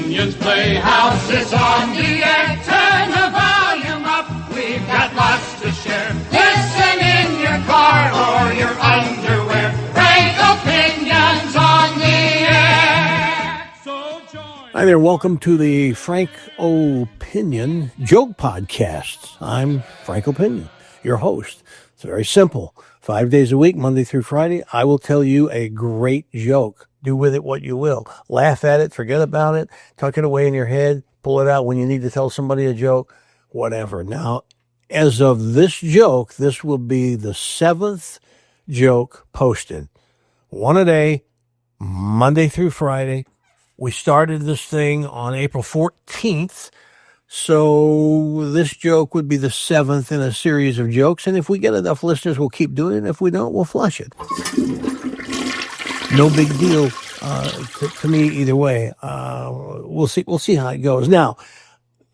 Opinions Playhouse is on the air. Turn the volume up. We've got lots to share. Listen in your car or your underwear. Frank Opinions on the air. So join. Hi there. Welcome to the Frank Opinion Joke Podcast. I'm Frank Opinion, your host. It's very simple. 5 days a week, Monday through Friday, I will tell you a great joke. Do with it what you will. Laugh at it, forget about it, tuck it away in your head, pull it out when you need to tell somebody a joke, whatever. Now, as of this joke, this will be the 7th joke posted. One a day, Monday through Friday. We started this thing on April 14th. So this joke would be the 7th in a series of jokes. And if we get enough listeners, we'll keep doing it. If we don't, we'll flush it. No big deal to me either way. We'll see how it goes. Now,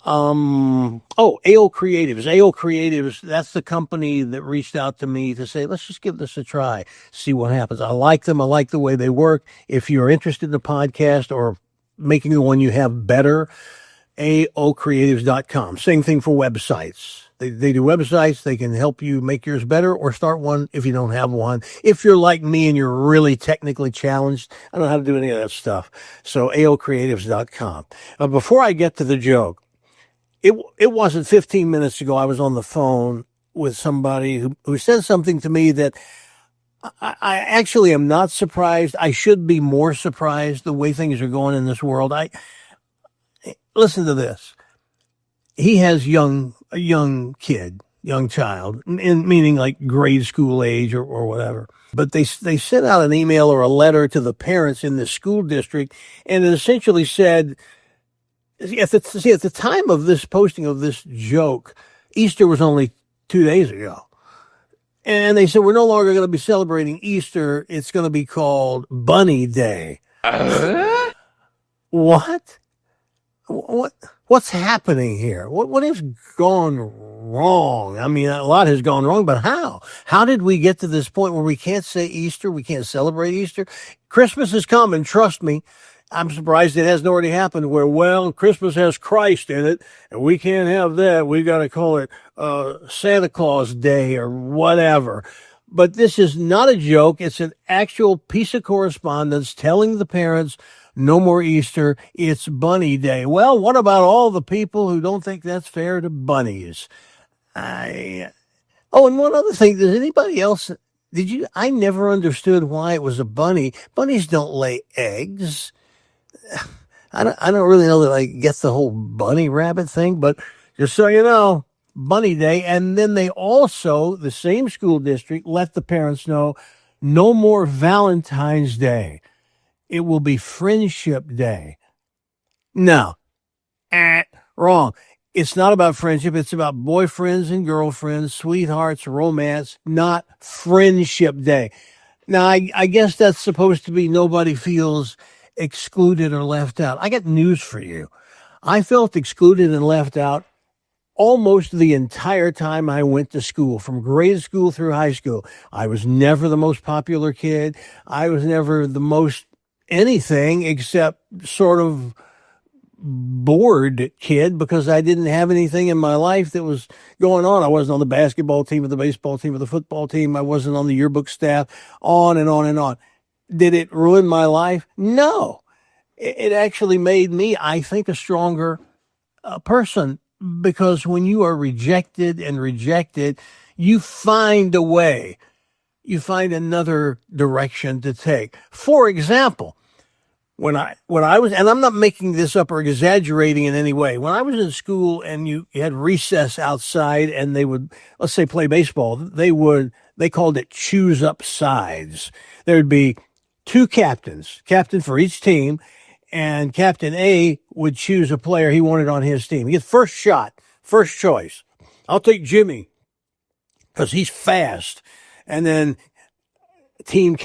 AO Creatives. AO Creatives, that's the company that reached out to me to say, let's just give this a try, see what happens. I like them. I like the way they work. If you're interested in the podcast or making the one you have better, AOCreatives.com. Same thing for websites. They do websites. They can help you make yours better or start one if you don't have one. If you're like me and you're really technically challenged, I don't know how to do any of that stuff. So AOCreatives.com. Before I get to the joke, it wasn't 15 minutes ago I was on the phone with somebody who said something to me that I actually am not surprised. I should be more surprised the way things are going in this world. Listen to this. He has a young child, meaning like grade school age or whatever. But they sent out an email or a letter to the parents in the school district, and it essentially said, at the time of this posting of this joke, Easter was only 2 days ago. And they said, we're no longer going to be celebrating Easter. It's going to be called Bunny Day. What? What's happening here? What has gone wrong? I mean, a lot has gone wrong, but how? How did we get to this point where we can't say Easter? We can't celebrate Easter? Christmas is coming, trust me. I'm surprised it hasn't already happened where, Christmas has Christ in it, and we can't have that. We got to call it Santa Claus Day or whatever. But this is not a joke. It's an actual piece of correspondence telling the parents, no more Easter, it's Bunny Day. Well, what about all the people who don't think that's fair to bunnies? And one other thing, does anybody else, I never understood why it was a bunny. Bunnies don't lay eggs. I don't really know that I get the whole bunny rabbit thing, but just so you know, Bunny Day. And then they also, the same school district, let the parents know, no more Valentine's Day. It will be Friendship Day. No. Wrong. It's not about friendship. It's about boyfriends and girlfriends, sweethearts, romance, not Friendship Day. Now, I guess that's supposed to be nobody feels excluded or left out. I got news for you. I felt excluded and left out almost the entire time I went to school, from grade school through high school. I was never the most popular kid. I was never the most anything except sort of bored kid because I didn't have anything in my life that was going on. I wasn't on the basketball team or the baseball team or the football team. I wasn't on the yearbook staff, on and on and on. Did it ruin my life? No. It actually made me, I think, a stronger person, because when you are rejected, you find a way. You find another direction to take. For example, when I was, and I'm not making this up or exaggerating in any way, when I was in school and you had recess outside and they would, let's say, play baseball, they called it choose up sides. There would be two captain for each team, and Captain A would choose a player he wanted on his team. He gets first shot, first choice. I'll take Jimmy because he's fast. And then team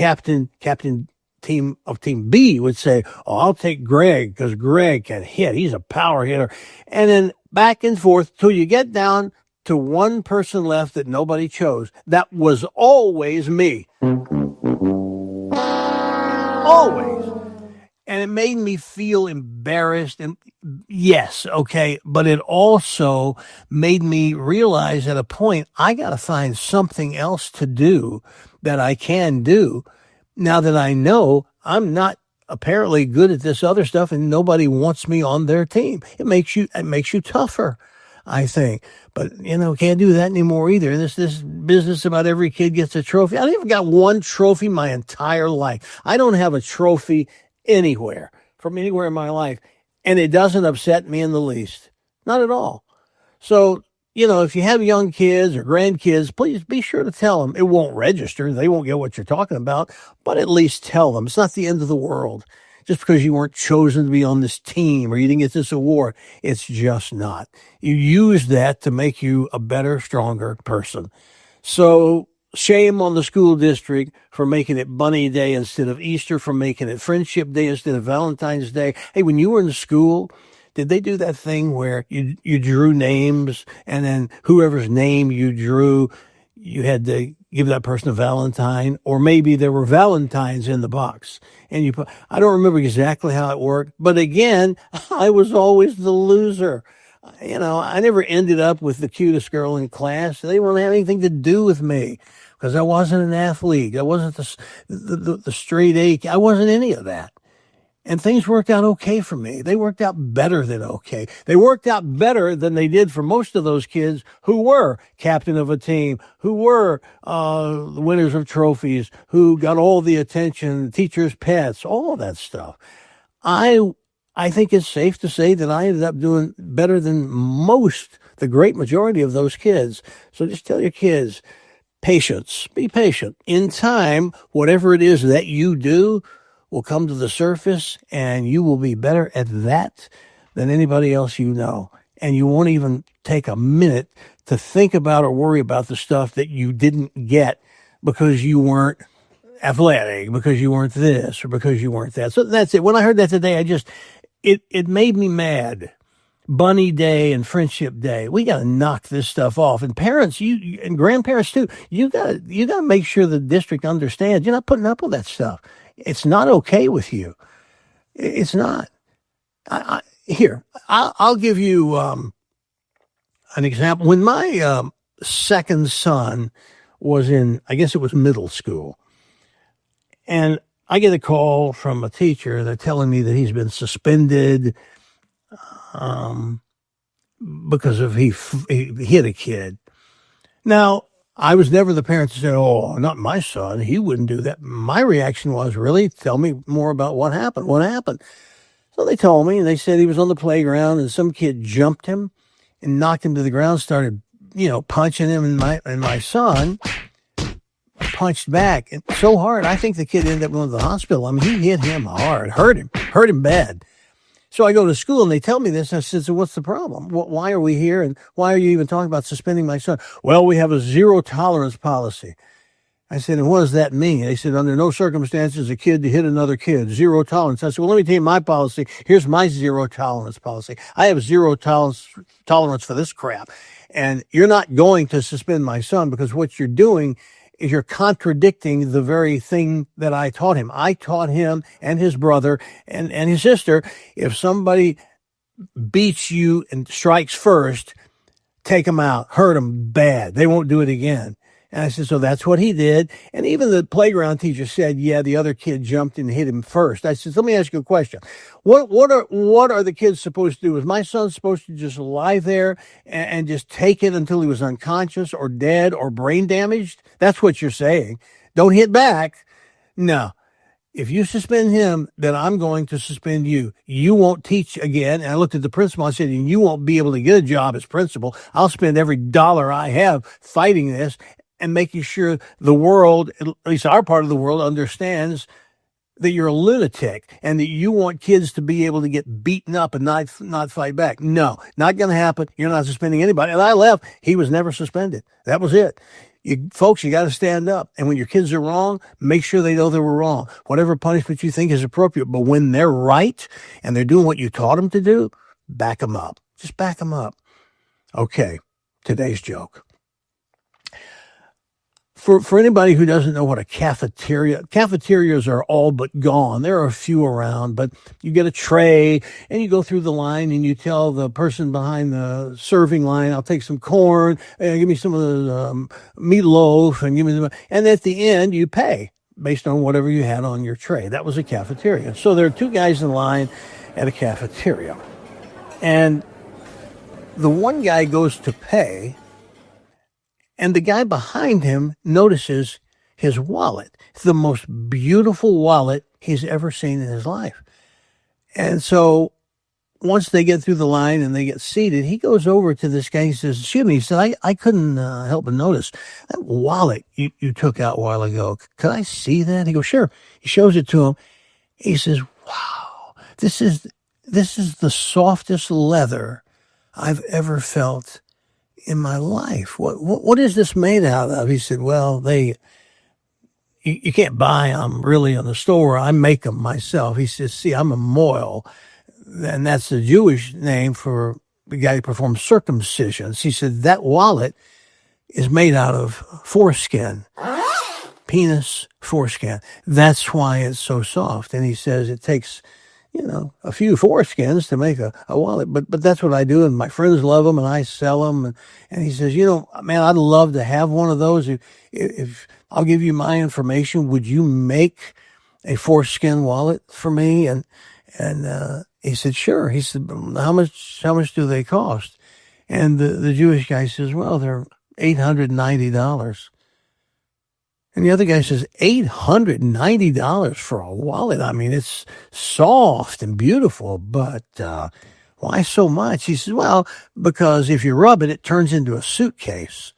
B would say, I'll take Greg because Greg can hit. He's a power hitter. And then back and forth till you get down to one person left that nobody chose. That was always me. Always. And it made me feel embarrassed. And yes, okay. But it also made me realize at a point, I got to find something else to do that I can do now that I know I'm not apparently good at this other stuff and nobody wants me on their team. It makes you tougher, I think. But, can't do that anymore either. This business about every kid gets a trophy. I haven't got one trophy my entire life. I don't have a trophy anywhere from anywhere in my life. And it doesn't upset me in the least. Not at all. So, if you have young kids or grandkids, please be sure to tell them. It won't register. They won't get what you're talking about, but at least tell them. It's not the end of the world. Just because you weren't chosen to be on this team or you didn't get this award, it's just not. You use that to make you a better, stronger person. So shame on the school district for making it Bunny Day instead of Easter, for making it Friendship Day instead of Valentine's Day. Hey, when you were in school, did they do that thing where you drew names and then whoever's name you drew, you had to give that person a Valentine, or maybe there were Valentines in the box and you put, I don't remember exactly how it worked, but again, I was always the loser. I never ended up with the cutest girl in class. They wouldn't have anything to do with me because I wasn't an athlete. I wasn't the straight A. I wasn't any of that. And things worked out okay for me. They worked out better than okay. They worked out better than they did for most of those kids who were captain of a team, who were the winners of trophies, who got all the attention, teachers' pets, all of that stuff. I think it's safe to say that I ended up doing better than the great majority of those kids. So just tell your kids, patience, be patient. In time, whatever it is that you do will come to the surface and you will be better at that than anybody else you know. And you won't even take a minute to think about or worry about the stuff that you didn't get because you weren't athletic, because you weren't this, or because you weren't that. So that's it. When I heard that today, it made me mad. Bunny Day and Friendship Day. We got to knock this stuff off. And parents, you and grandparents too, you got to make sure the district understands you're not putting up with that stuff. It's not okay with you. It's not. I'll give you an example. When my second son was in, I guess it was middle school, and I get a call from a teacher. They're telling me that he's been suspended because of he hit a kid. Now, I was never the parent to say, oh, not my son. He wouldn't do that. My reaction was, really? Tell me more about what happened. What happened? So they told me, and they said he was on the playground and some kid jumped him and knocked him to the ground, started, punching him, and my son punched back and so hard. I think the kid ended up going to the hospital. I mean, he hit him hard, hurt him bad. So I go to school and they tell me this. I said, so what's the problem? Why are we here? And why are you even talking about suspending my son? Well, we have a zero tolerance policy. I said, and what does that mean? They said, under no circumstances a kid to hit another kid, zero tolerance. I said, well, let me tell you my policy. Here's my zero tolerance policy. I have zero tolerance for this crap. And you're not going to suspend my son because what you're doing is you're contradicting the very thing that I taught him. I taught him and his brother and his sister, if somebody beats you and strikes first, take them out, hurt them bad. They won't do it again. And I said, so that's what he did. And even the playground teacher said, yeah, the other kid jumped and hit him first. I said, let me ask you a question. What are the kids supposed to do? Was my son supposed to just lie there and just take it until he was unconscious or dead or brain damaged? That's what you're saying. Don't hit back. No. If you suspend him, then I'm going to suspend you. You won't teach again. And I looked at the principal. I said, and you won't be able to get a job as principal. I'll spend every dollar I have fighting this and making sure the world, at least our part of the world, understands that you're a lunatic and that you want kids to be able to get beaten up and not fight back. No, not going to happen. You're not suspending anybody. And I left. He was never suspended. That was it. Folks, you got to stand up. And when your kids are wrong, make sure they know they were wrong. Whatever punishment you think is appropriate. But when they're right and they're doing what you taught them to do, back them up. Just back them up. Okay, today's joke. For anybody who doesn't know what cafeterias are all but gone. There are a few around, but you get a tray and you go through the line and you tell the person behind the serving line, I'll take some corn, give me some of the meatloaf, and and at the end you pay based on whatever you had on your tray. That was a cafeteria. So there are two guys in line at a cafeteria, and the one guy goes to pay, and the guy behind him notices his wallet. It's the most beautiful wallet he's ever seen in his life. And so once they get through the line and they get seated, he goes over to this guy. He says, excuse me, he said, I couldn't help but notice that wallet you took out a while ago. Could I see that? He goes, sure. He shows it to him. He says, wow, this is the softest leather I've ever felt in my life. What is this made out of? He said, well, you can't buy them really in the store. I make them myself. He says, see, I'm a moil, and that's the Jewish name for the guy who performs circumcisions. He said, that wallet is made out of foreskin, penis foreskin. That's why it's so soft. And he says it takes, a few foreskins to make a wallet, but that's what I do, and my friends love them, and I sell them. And he says, man, I'd love to have one of those. If I'll give you my information, would you make a foreskin wallet for me? And he said, sure. He said, how much do they cost? And the Jewish guy says, well, they're $890. And the other guy says, $890 for a wallet. I mean, it's soft and beautiful, but why so much? He says, well, because if you rub it, it turns into a suitcase.